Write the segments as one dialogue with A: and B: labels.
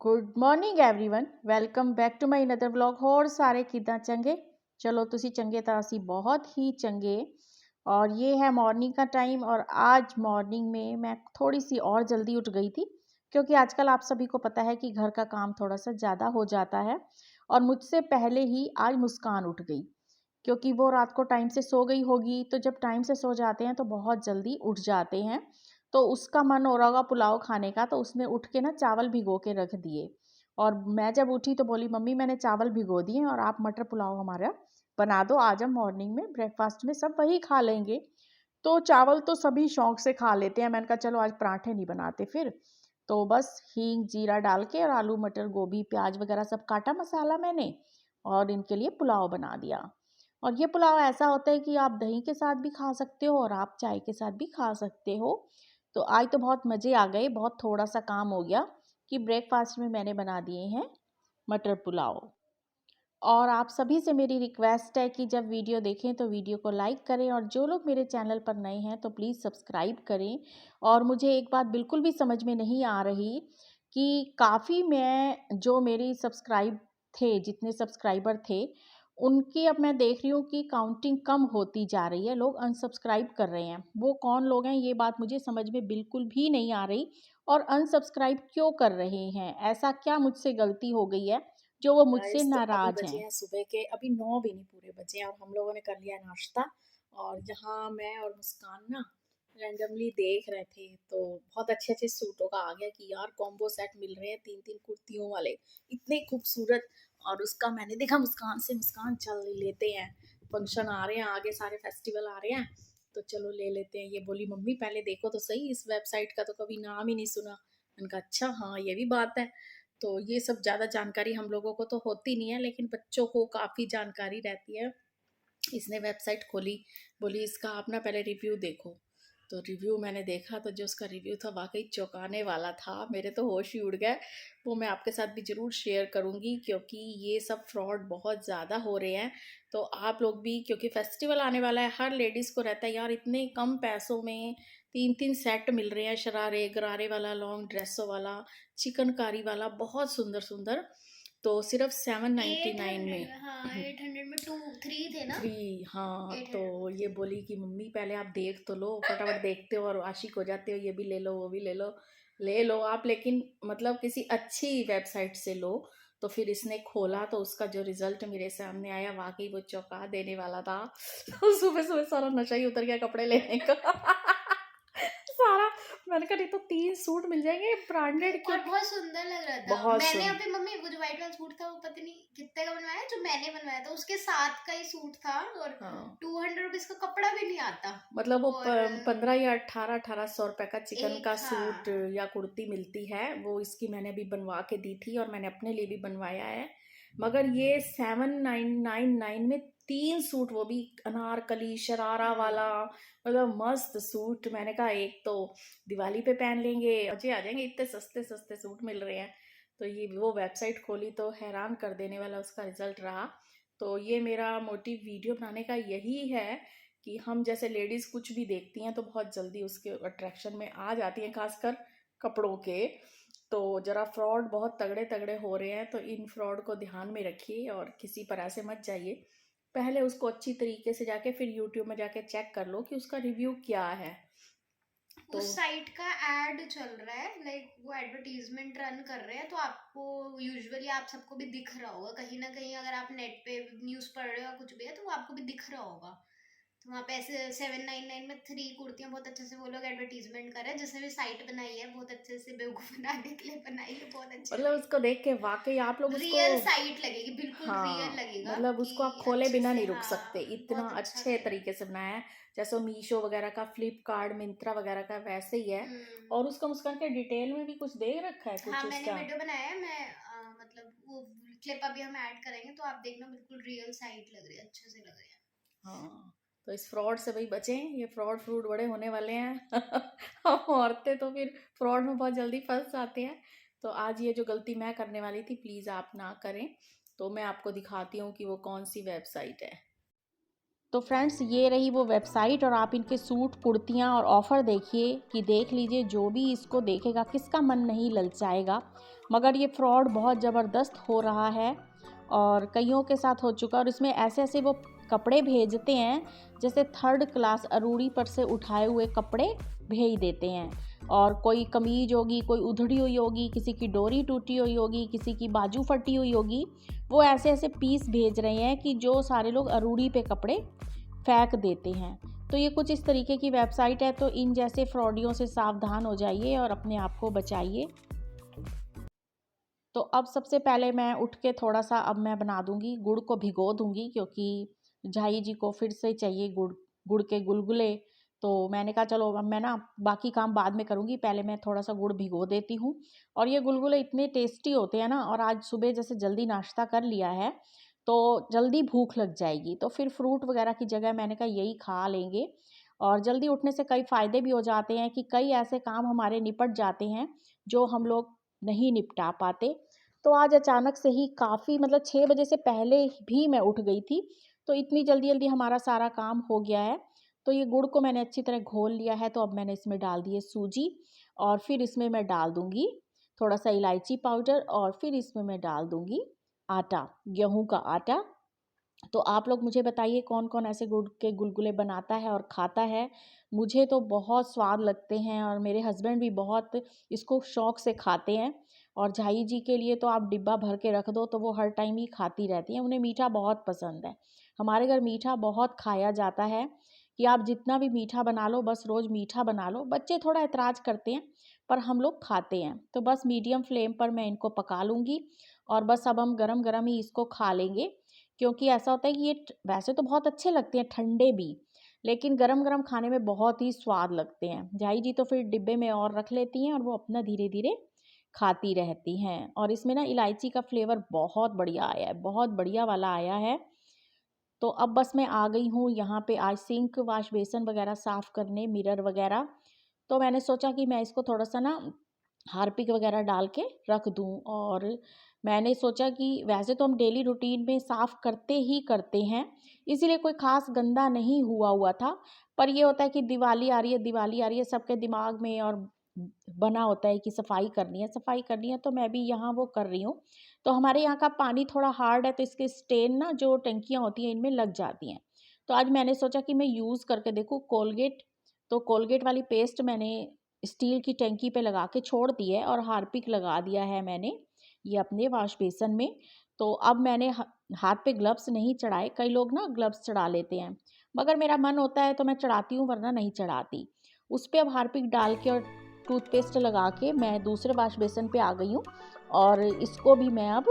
A: Good morning everyone welcome back to my another vlog. ਹੋਰ ਸਾਰੇ ਕਿੱਦਾਂ ਚੰਗੇ? चलो ਤੁਸੀਂ ਚੰਗੇ ਤਾਂ ਅਸੀਂ बहुत ही चंगे। और ये है मॉर्निंग का टाइम और आज मॉर्निंग में मैं थोड़ी सी और जल्दी उठ गई थी क्योंकि आजकल आप सभी को पता है कि घर का काम थोड़ा सा ज़्यादा हो जाता है। और मुझसे पहले ही आज मुस्कान उठ गई क्योंकि वो रात को टाइम से सो गई होगी, तो जब टाइम से सो जाते हैं तो बहुत जल्दी उठ जाते हैं। तो उसका मन हो रहा होगा पुलाव खाने का, तो उसने उठ के ना चावल भिगो के रख दिए। और मैं जब उठी तो बोली मम्मी मैंने चावल भिगो दिए और आप मटर पुलाव हमारा बना दो, आज हम मॉर्निंग में ब्रेकफास्ट में सब वही खा लेंगे। तो चावल तो सभी शौक से खा लेते हैं, मैंने कहा चलो आज पराठे नहीं बनाते फिर। तो बस हींग जीरा डाल के और आलू मटर गोभी प्याज वगैरह सब काटा मसाला मैंने और इनके लिए पुलाव बना दिया। और ये पुलाव ऐसा होता है कि आप दही के साथ भी खा सकते हो और आप चाय के साथ भी खा सकते हो। तो आज तो बहुत मज़े आ गए, बहुत थोड़ा सा काम हो गया कि ब्रेकफास्ट में मैंने बना दिए हैं मटर पुलाव। और आप सभी से मेरी रिक्वेस्ट है कि जब वीडियो देखें तो वीडियो को लाइक करें और जो लोग मेरे चैनल पर नए हैं तो प्लीज़ सब्सक्राइब करें। और मुझे एक बात बिल्कुल भी समझ में नहीं आ रही कि काफ़ी मैं जो मेरी सब्सक्राइब थे जितने सब्सक्राइबर थे उनकी अब मैं देख रही हूँ कि काउंटिंग कम होती जा रही है, लोग अनसब्सक्राइब कर रहे हैं। वो कौन लोग हैं ये बात मुझे समझ में बिल्कुल भी नहीं आ रही। और अनसब्सक्राइब क्यों कर रहे हैं, ऐसा क्या मुझसे गलती हो गई है जो वो मुझसे
B: गाइस तो अभी
A: नाराज
B: बजे
A: हैं।
B: हैं सुबह के, अभी 9 भी नहीं पूरे बजे हैं और हम लोगों ने कर लिया नाश्ता। और यहाँ मैं और मुस्कान ना रैंडमली देख रहे थे तो बहुत अच्छे अच्छे सूटों का आ गया कि यार कॉम्बो सेट मिल रहे हैं, तीन तीन कुर्तियों वाले, इतने खूबसूरत। और उसका मैंने देखा मुस्कान से, मुस्कान चल लेते हैं, फंक्शन आ रहे हैं आगे, सारे फेस्टिवल आ रहे हैं तो चलो ले लेते हैं। ये बोली मम्मी पहले देखो तो सही, इस वेबसाइट का तो कभी नाम ही नहीं सुना। मैंने कहा अच्छा हाँ ये भी बात है। तो ये सब ज़्यादा जानकारी हम लोगों को तो होती नहीं है, लेकिन बच्चों को काफ़ी जानकारी रहती है। इसने वेबसाइट खोली, बोली इसका आप ना पहले रिव्यू देखो। तो रिव्यू मैंने देखा तो जो उसका रिव्यू था वाकई चौंकाने वाला था, मेरे तो होश ही उड़ गए। वो मैं आपके साथ भी ज़रूर शेयर करूँगी क्योंकि ये सब फ्रॉड बहुत ज़्यादा हो रहे हैं। तो आप लोग भी, क्योंकि फेस्टिवल आने वाला है, हर लेडीज़ को रहता है यार इतने कम पैसों में तीन तीन सेट मिल रहे हैं, शरारे गरारे वाला, लॉन्ग ड्रेसों वाला, चिकनकारी वाला, बहुत सुंदर सुंदर। तो सिर्फ 799 में।
C: 800, हाँ 800 में 3 थे ना।
B: 3, हाँ। तो
C: 800
B: ये बोली कि मम्मी पहले आप देख तो लो, फटाफट देखते हो और आशिक हो जाते हो, ये भी ले लो वो भी ले लो। ले लो आप, लेकिन मतलब किसी अच्छी वेबसाइट से लो। तो फिर इसने खोला तो उसका जो रिजल्ट मेरे सामने आया वाकई वो चौंका देने वाला था। तो सुबह सुबह सारा नशा ही उतर गया कपड़े लेने का। सारा, मैंने कहा नहीं तो 3 सूट मिल जाएंगे ब्रांडेड,
C: और
B: क्योंकि
C: बहुत सुंदर लग रहा था।
B: बहुत
C: मैंने
B: सुंदर।
C: अपनी मम्मी, वो जो व्हाइट वाला सूट था वो पता नहीं कितने का बनवाया, जो मैंने बनवाया था उसके साथ का ही सूट था और
B: हाँ
C: 200 रुपीज का कपड़ा भी नहीं आता।
B: मतलब वो
C: और
B: 15 या 1800 रुपए का चिकन
C: एक,
B: का सूट
C: हाँ
B: या कुर्ती मिलती है, वो इसकी मैंने अभी बनवा के दी थी और मैंने अपने लिए भी बनवाया है। मगर ये 7999 में 3 सूट, वो भी अनारकली शरारा वाला, मतलब मस्त सूट। मैंने कहा एक तो दिवाली पे पहन लेंगे, मजे आ जाएंगे, इतने सस्ते सस्ते सूट मिल रहे हैं। तो ये वो वेबसाइट खोली तो हैरान कर देने वाला उसका रिजल्ट रहा। तो ये मेरा मोटिव वीडियो बनाने का यही है कि हम जैसे लेडीज़ कुछ भी देखती हैं तो बहुत जल्दी उसके अट्रैक्शन में आ जाती हैं, खासकर कपड़ों के। तो ज़रा फ्रॉड बहुत तगड़े तगड़े हो रहे हैं, तो इन फ्रॉड को ध्यान में रखिए और किसी पर ऐसे मत जाइए। पहले उसको अच्छी तरीके से जाके फिर यूट्यूब में जाके चेक कर लो कि उसका रिव्यू क्या है। तो
C: उस साइट का एड चल रहा है, लाइक वो एडवर्टीजमेंट रन कर रहे हैं, तो आपको यूजुअली आप सबको भी दिख रहा होगा कहीं ना कहीं, अगर आप नेट पे न्यूज़ पढ़ रहे हो या कुछ भी है तो वो आपको भी दिख रहा होगा। तो वहाँ पे ऐसे 799 में 3 कुर्तियाँ बहुत अच्छे से वो लोग एडवर्टीजमेंट कर रहे हैं। जिसने भी साइट बनाई है बहुत अच्छे से बेवकूफ़ बनाने के लिए बनाई है, बहुत अच्छे
B: मतलब
C: से।
B: उसको देख के वाकई आप लोग उसको,
C: रियल साइट लगेगी, बिल्कुल रियल
B: हाँ
C: लगेगा
B: मतलब
C: कि
B: उसको आप खोले
C: अच्छे
B: बिना
C: से,
B: नहीं रुक सकते,
C: हाँ
B: इतना
C: बहुत अच्छा
B: अच्छे
C: करें।
B: तरीके से बनाया है। जैसे मीशो वगैरह का, फ्लिपकार्ट, मिंत्रा वगैरह का वैसे ही है।
C: हम्म।
B: और उसका मुस्कान के डिटेल में भी कुछ दे रखा है
C: हाँ
B: कुछ
C: मैंने
B: उसका।
C: वीडियो बनाया है, मैं मतलब वो क्लिप अभी हम ऐड करेंगे तो आप देखना, बिल्कुल रियल साइट लग रही है, अच्छे से लग रही है।
B: हाँ तो इस फ्रॉड से भाई बचें, ये फ्रॉड फ्रूड बड़े होने वाले हैं। हम औरतें तो फिर फ्रॉड में बहुत जल्दी फंस जाते हैं। तो आज ये जो गलती मैं करने वाली थी प्लीज़ आप ना करें। तो मैं आपको दिखाती हूँ कि वो कौन सी वेबसाइट है।
A: तो फ्रेंड्स ये रही वो वेबसाइट और आप इनके सूट, कुर्तियाँ और ऑफ़र देखिए कि देख लीजिए, जो भी इसको देखेगा किसका मन नहीं ललचाएगा। मगर ये फ्रॉड बहुत ज़बरदस्त हो रहा है और कईयों के साथ हो चुका। और इसमें ऐसे ऐसे वो कपड़े भेजते हैं जैसे थर्ड क्लास अरूरी पर से उठाए हुए कपड़े भेज देते हैं। और कोई कमीज होगी, कोई उधड़ी हुई होगी, किसी की डोरी टूटी हुई होगी, किसी की बाजू फटी हुई होगी, वो ऐसे ऐसे पीस भेज रहे हैं कि जो सारे लोग अरूरी पे कपड़े फेंक देते हैं। तो ये कुछ इस तरीके की वेबसाइट है। तो इन जैसे फ्रॉडियों से सावधान हो जाइए और अपने आप को बचाइए। तो अब सबसे पहले मैं उठ के थोड़ा सा अब मैं बना दूंगी, गुड़ को भिगो दूंगी क्योंकि झाई जी को फिर से चाहिए गुड़ के गुलगुले। तो मैंने कहा चलो अब मैं ना बाकी काम बाद में करूंगी, पहले मैं थोड़ा सा गुड़ भिगो देती हूँ। और ये गुलगुले इतने टेस्टी होते हैं ना, और आज सुबह जैसे जल्दी नाश्ता कर लिया है तो जल्दी भूख लग जाएगी। तो फिर फ्रूट वगैरह की जगह मैंने कहा यही खा लेंगे। और जल्दी उठने से कई फ़ायदे भी हो जाते हैं कि कई ऐसे काम हमारे निपट जाते हैं जो हम लोग नहीं निपटा पाते। तो आज अचानक से ही काफ़ी मतलब 6 बजे से पहले भी मैं उठ गई थी, तो इतनी जल्दी-जल्दी हमारा सारा काम हो गया है। तो ये गुड़ को मैंने अच्छी तरह घोल लिया है, तो अब मैंने इसमें डाल दी है सूजी और फिर इसमें मैं डाल दूँगी थोड़ा-सा इलायची पाउडर और फिर इसमें मैं डाल दूँगी आटा, गेहूँ का आटा। तो आप लोग मुझे बताइए कौन-कौन ऐसे गुड़ के गुलगुले बनाता है और खाता है? मुझे तो बहुत स्वाद लगते हैं और मेरे हस्बैंड भी बहुत इसको शौक़ से खाते हैं। और झाई जी के लिए तो आप डिब्बा भर के रख दो तो वो हर टाइम ही खाती रहती हैं, उन्हें मीठा बहुत पसंद है। हमारे घर मीठा बहुत खाया जाता है कि आप जितना भी मीठा बना लो, बस रोज़ मीठा बना लो। बच्चे थोड़ा ऐतराज़ करते हैं पर हम लोग खाते हैं। तो बस मीडियम फ्लेम पर मैं इनको पका लूँगी और बस अब हम गरम-गरम ही इसको खा लेंगे। क्योंकि ऐसा होता है कि ये वैसे तो बहुत अच्छे लगते हैं ठंडे भी, लेकिन गरम-गरम खाने में बहुत ही स्वाद लगते हैं। झाई जी तो फिर डिब्बे में और रख लेती हैं और वो अपना धीरे-धीरे खाती रहती हैं। और इसमें ना इलायची का फ्लेवर बहुत बढ़िया आया है, बहुत बढ़िया वाला आया है। तो अब बस मैं आ गई हूँ यहाँ पे आज सिंक, वाश बेसन वगैरह साफ़ करने, मिरर वगैरह। तो मैंने सोचा कि मैं इसको थोड़ा-सा ना हार्पिक वगैरह डाल के रख दूँ। और मैंने सोचा कि वैसे तो हम डेली रूटीन में साफ़ करते ही करते हैं, इसीलिए कोई ख़ास गंदा नहीं हुआ था। पर ये होता है कि दिवाली आ रही है सबके दिमाग में और बना होता है कि सफाई करनी है तो मैं भी यहाँ वो कर रही हूँ। तो हमारे यहाँ का पानी थोड़ा हार्ड है तो इसके स्टेन ना जो टंकियाँ होती हैं इनमें लग जाती हैं। तो आज मैंने सोचा कि मैं यूज़ करके देखूँ कोलगेट। तो कोलगेट वाली पेस्ट मैंने स्टील की टंकी पे लगा के छोड़ दी है और हार्पिक लगा दिया है मैंने ये अपने वॉश बेसन में। तो अब मैंने हाथ पे ग्लव्स नहीं चढ़ाए, कई लोग ना ग्लव्स चढ़ा लेते हैं, मगर मेरा मन होता है तो मैं चढ़ाती हूँ वरना नहीं चढ़ाती। उस पे अब हार्पिक डाल के और टूथपेस्ट लगा के मैं दूसरे वॉश बेसन पे आ गई हूँ और इसको भी मैं अब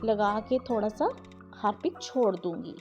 A: लगा के थोड़ा सा हार्पिक छोड़ दूँगी।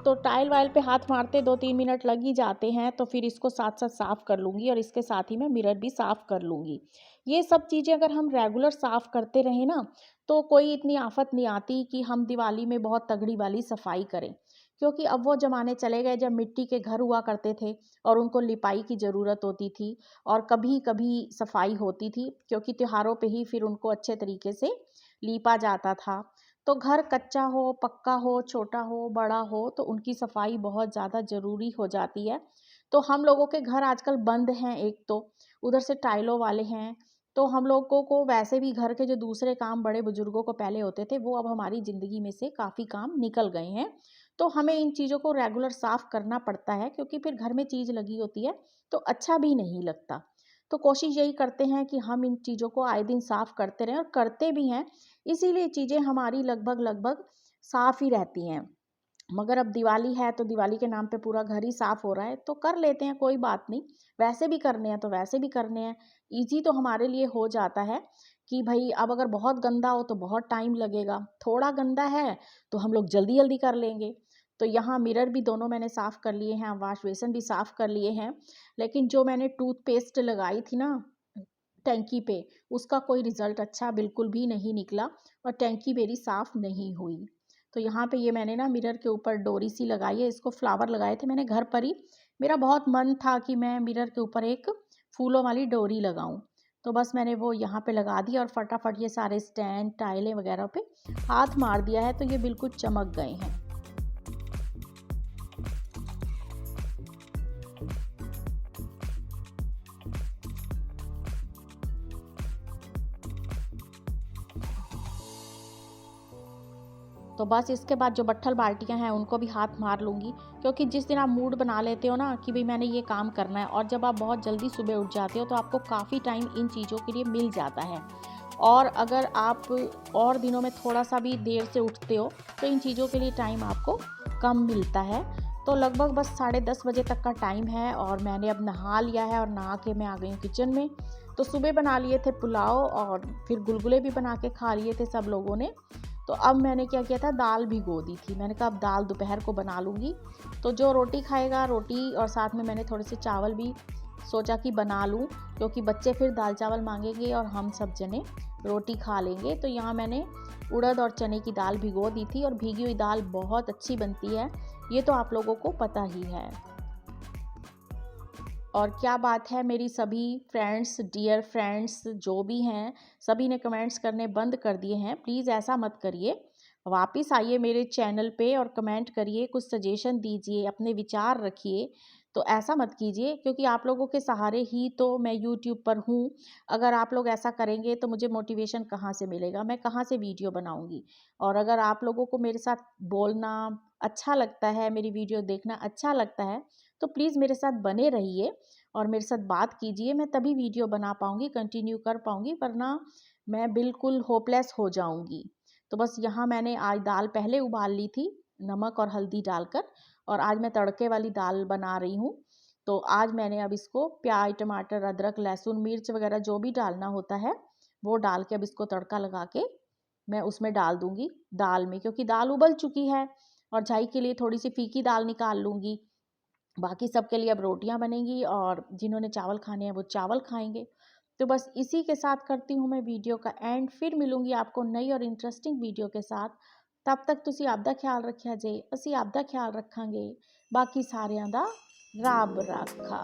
A: तो टाइल वाइल पे हाथ मारते 2-3 मिनट लग ही जाते हैं, तो फिर इसको साथ-साथ साफ़ कर लूँगी और इसके साथ ही मैं मिरर भी साफ़ कर लूँगी। ये सब चीज़ें अगर हम रेगुलर साफ़ करते रहें ना, तो कोई इतनी आफ़त नहीं आती कि हम दिवाली में बहुत तगड़ी वाली सफाई करें। क्योंकि अब वो ज़माने चले गए जब मिट्टी के घर हुआ करते थे और उनको लिपाई की ज़रूरत होती थी और कभी-कभी सफाई होती थी, क्योंकि त्योहारों पे ही फिर उनको अच्छे तरीके से लीपा जाता था। तो घर कच्चा हो, पक्का हो, छोटा हो, बड़ा हो, तो उनकी सफाई बहुत ज़्यादा ज़रूरी हो जाती है। तो हम लोगों के घर आजकल बंद हैं एक तो, उधर से टाइलों वाले हैं, तो हम लोगों को वैसे भी घर के जो दूसरे काम बड़े बुजुर्गों को पहले होते थे, वो अब हमारी ज़िंदगी में से काफ़ी काम निकल गए हैं। तो हमें इन चीज़ों को रेगुलर साफ़ करना पड़ता है क्योंकि फिर घर में चीज़ लगी होती है, तो अच्छा भी नहीं लगता। तो कोशिश यही करते हैं कि हम इन चीज़ों को आए दिन साफ़ करते रहें और करते भी हैं, इसीलिए चीज़ें हमारी लगभग साफ़ ही रहती हैं। मगर अब दिवाली है तो दिवाली के नाम पे पूरा घर ही साफ़ हो रहा है, तो कर लेते हैं, कोई बात नहीं। वैसे भी करने हैं तो वैसे भी करने हैं। ईज़ी तो हमारे लिए हो जाता है कि भई अब अगर बहुत गंदा हो तो बहुत टाइम लगेगा, थोड़ा गंदा है तो हम लोग जल्दी-जल्दी कर लेंगे। तो यहाँ मिरर भी दोनों मैंने साफ़ कर लिए हैं, वॉश बेसिन भी साफ़ कर लिए हैं। लेकिन जो मैंने टूथपेस्ट लगाई थी ना टंकी पे, उसका कोई रिज़ल्ट अच्छा बिल्कुल भी नहीं निकला और टंकी मेरी साफ़ नहीं हुई। तो यहाँ पे ये मैंने ना मिरर के ऊपर डोरी सी लगाई है, इसको फ्लावर लगाए थे मैंने घर पर ही। मेरा बहुत मन था कि मैं मिरर के ऊपर एक फूलों वाली डोरी लगाऊँ। तो बस मैंने वो यहाँ पे लगा दी और फटाफट ये सारे स्टैंड, टाइलें वगैरह पे हाथ मार दिया है, तो ये बिल्कुल चमक गए हैं। तो बस इसके बाद जो बट्ठल बाल्टियाँ हैं उनको भी हाथ मार लूँगी, क्योंकि जिस दिन आप मूड बना लेते हो ना कि भाई मैंने ये काम करना है, और जब आप बहुत जल्दी सुबह उठ जाते हो तो आपको काफ़ी टाइम इन चीज़ों के लिए मिल जाता है। और अगर आप और दिनों में थोड़ा-सा भी देर से उठते हो तो इन चीज़ों के लिए टाइम आपको कम मिलता है। तो लगभग बस 10:30 बजे तक का टाइम है और मैंने अब नहा लिया है और नहा के मैं आ गई हूँ किचन में। तो सुबह बना लिए थे पुलाव और फिर गुलगुले भी बना के खा लिए थे सब लोगों ने। तो अब मैंने क्या किया था, दाल भिगो दी थी। मैंने कहा अब दाल दोपहर को बना लूँगी। तो जो रोटी खाएगा रोटी, और साथ में मैंने थोड़े से चावल भी सोचा कि बना लूँ, क्योंकि बच्चे फिर दाल चावल मांगेंगे और हम सब जने रोटी खा लेंगे। तो यहाँ मैंने उड़द और चने की दाल भिगो दी थी, और भीगी हुई दाल बहुत अच्छी बनती है, ये तो आप लोगों को पता ही है। और क्या बात है, मेरी सभी फ्रेंड्स, डियर फ्रेंड्स जो भी हैं, सभी ने कमेंट्स करने बंद कर दिए हैं। प्लीज़ ऐसा मत करिए, वापस आइए मेरे चैनल पे और कमेंट करिए, कुछ सजेशन दीजिए, अपने विचार रखिए। तो ऐसा मत कीजिए, क्योंकि आप लोगों के सहारे ही तो मैं यूट्यूब पर हूँ। अगर आप लोग ऐसा करेंगे तो मुझे मोटिवेशन कहाँ से मिलेगा, मैं कहाँ से वीडियो बनाऊँगी। और अगर आप लोगों को मेरे साथ बोलना अच्छा लगता है, मेरी वीडियो देखना अच्छा लगता है, तो प्लीज़ मेरे साथ बने रहिए और मेरे साथ बात कीजिए। मैं तभी वीडियो बना पाऊँगी, कंटिन्यू कर पाऊँगी, वरना मैं बिल्कुल होपलेस हो जाऊँगी। तो बस यहाँ मैंने आज दाल पहले उबाल ली थी, नमक और हल्दी डालकर, और आज मैं तड़के वाली दाल बना रही हूँ। तो आज मैंने अब इसको प्याज, टमाटर, अदरक, लहसुन, मिर्च वगैरह जो भी डालना होता है, वो डाल के अब इसको तड़का लगा के मैं उसमें डाल दूँगी दाल में, क्योंकि दाल उबल चुकी है। और झाई के लिए थोड़ी सी फीकी दाल निकाल लूँगी। बाकी सबके लिए अब रोटियां बनेंगी, और जिन्होंने चावल खाने हैं वो चावल खाएंगे। तो बस इसी के साथ करती हूँ मैं वीडियो का एंड। फिर मिलूंगी आपको नई और इंटरेस्टिंग वीडियो के साथ। तब तक तुसी आपदा ख्याल रखिया जे, असी आपदा ख्याल रखांगे। बाकी सारिਆਂ ਦਾ ਰੱਬ ਰਾਖਾ।